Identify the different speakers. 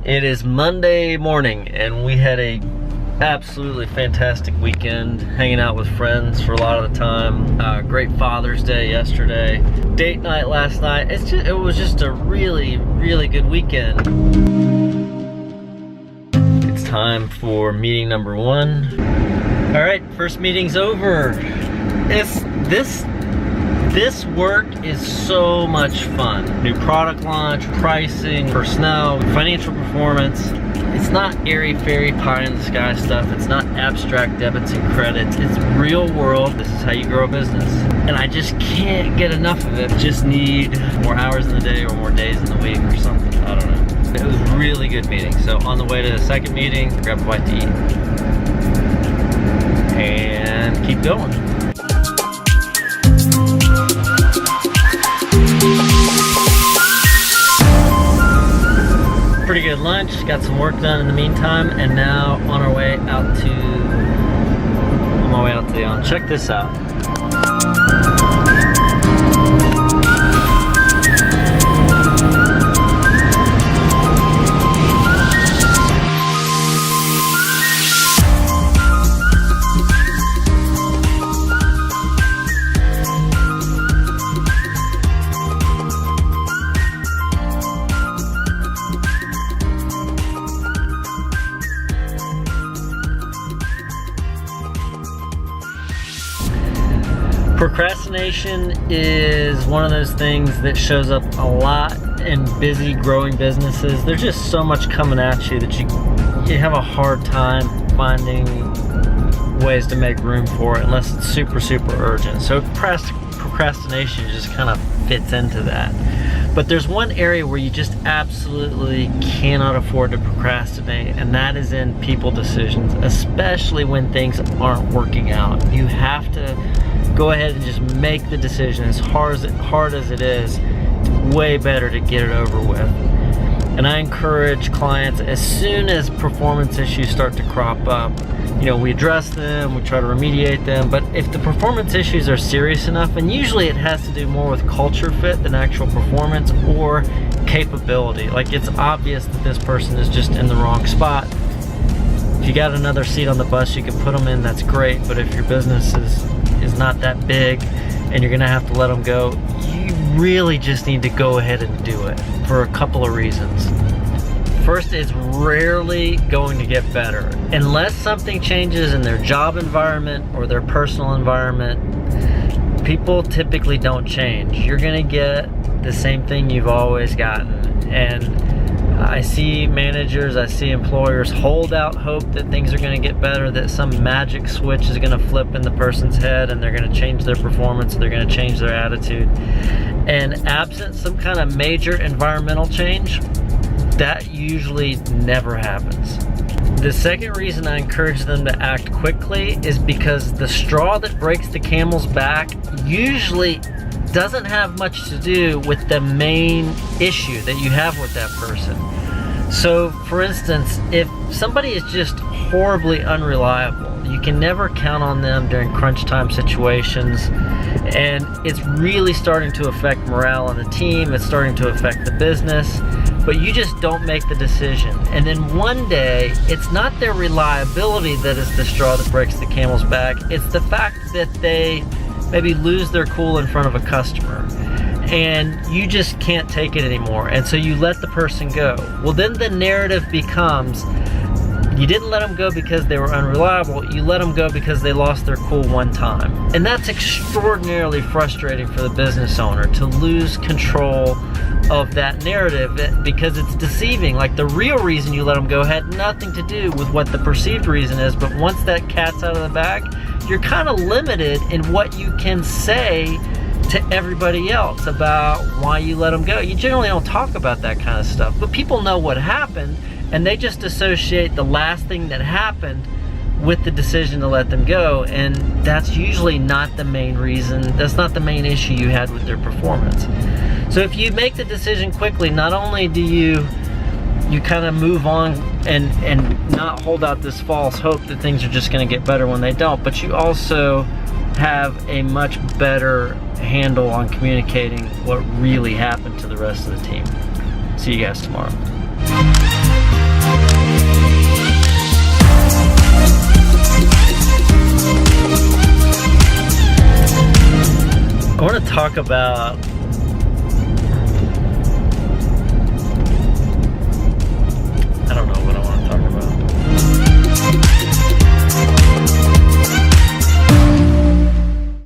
Speaker 1: It is Monday morning and we had a absolutely fantastic weekend hanging out with friends for a lot of the time. Great Father's Day yesterday. Date night last night. It was just a really good weekend. It's time for meeting number 1. All right, first meeting's over. This work is so much fun. New product launch, pricing, personnel, financial performance. It's not airy-fairy pie in the sky stuff. It's not abstract debits and credits. It's real world. This is how you grow a business. And I just can't get enough of it. Just need more hours in the day or more days in the week or something. I don't know. It was a really good meeting. So on the way to the second meeting, grab a bite to eat. And keep going. Pretty good lunch, got some work done in the meantime, and now on my way out to the island. Check this out. Procrastination is one of those things that shows up a lot in busy growing businesses. There's just so much coming at you that you have a hard time finding ways to make room for it unless it's super urgent. So procrastination just kind of fits into that. But there's one area where you just absolutely cannot afford to procrastinate, and that is in people decisions, especially when things aren't working out. You have to go ahead and just make the decision. As hard as it is, it's way better to get it over with. And I encourage clients, as soon as performance issues start to crop up, we address them, we try to remediate them, but if the performance issues are serious enough, and usually it has to do more with culture fit than actual performance or capability. Like, it's obvious that this person is just in the wrong spot. If you got another seat on the bus you can put them in, that's great, but if your business is not that big and you're gonna have to let them go, you really just need to go ahead and do it for a couple of reasons. First, it's rarely going to get better. Unless something changes in their job environment or their personal environment, people typically don't change. You're gonna get the same thing you've always gotten. And I see managers, I see employers hold out hope that things are gonna get better, that some magic switch is gonna flip in the person's head and they're gonna change their performance, they're gonna change their attitude. And absent some kind of major environmental change, that usually never happens. The second reason I encourage them to act quickly is because the straw that breaks the camel's back usually doesn't have much to do with the main issue that you have with that person. So, for instance, if somebody is just horribly unreliable, you can never count on them during crunch time situations, and it's really starting to affect morale on the team, it's starting to affect the business, but you just don't make the decision. And then one day, it's not their reliability that is the straw that breaks the camel's back, it's the fact that they maybe lose their cool in front of a customer and you just can't take it anymore, and so you let the person go. Well, then the narrative becomes, you didn't let them go because they were unreliable, you let them go because they lost their cool one time. And that's extraordinarily frustrating for the business owner, to lose control of that narrative because it's deceiving. Like, the real reason you let them go had nothing to do with what the perceived reason is, but once that cat's out of the bag, you're kind of limited in what you can say to everybody else about why you let them go. You generally don't talk about that kind of stuff, but people know what happened, and they just associate the last thing that happened with the decision to let them go, and that's usually not the main reason. That's not the main issue you had with their performance. So if you make the decision quickly, not only do you kind of move on and not hold out this false hope that things are just going to get better when they don't, but you also have a much better handle on communicating what really happened to the rest of the team. See you guys tomorrow. talk about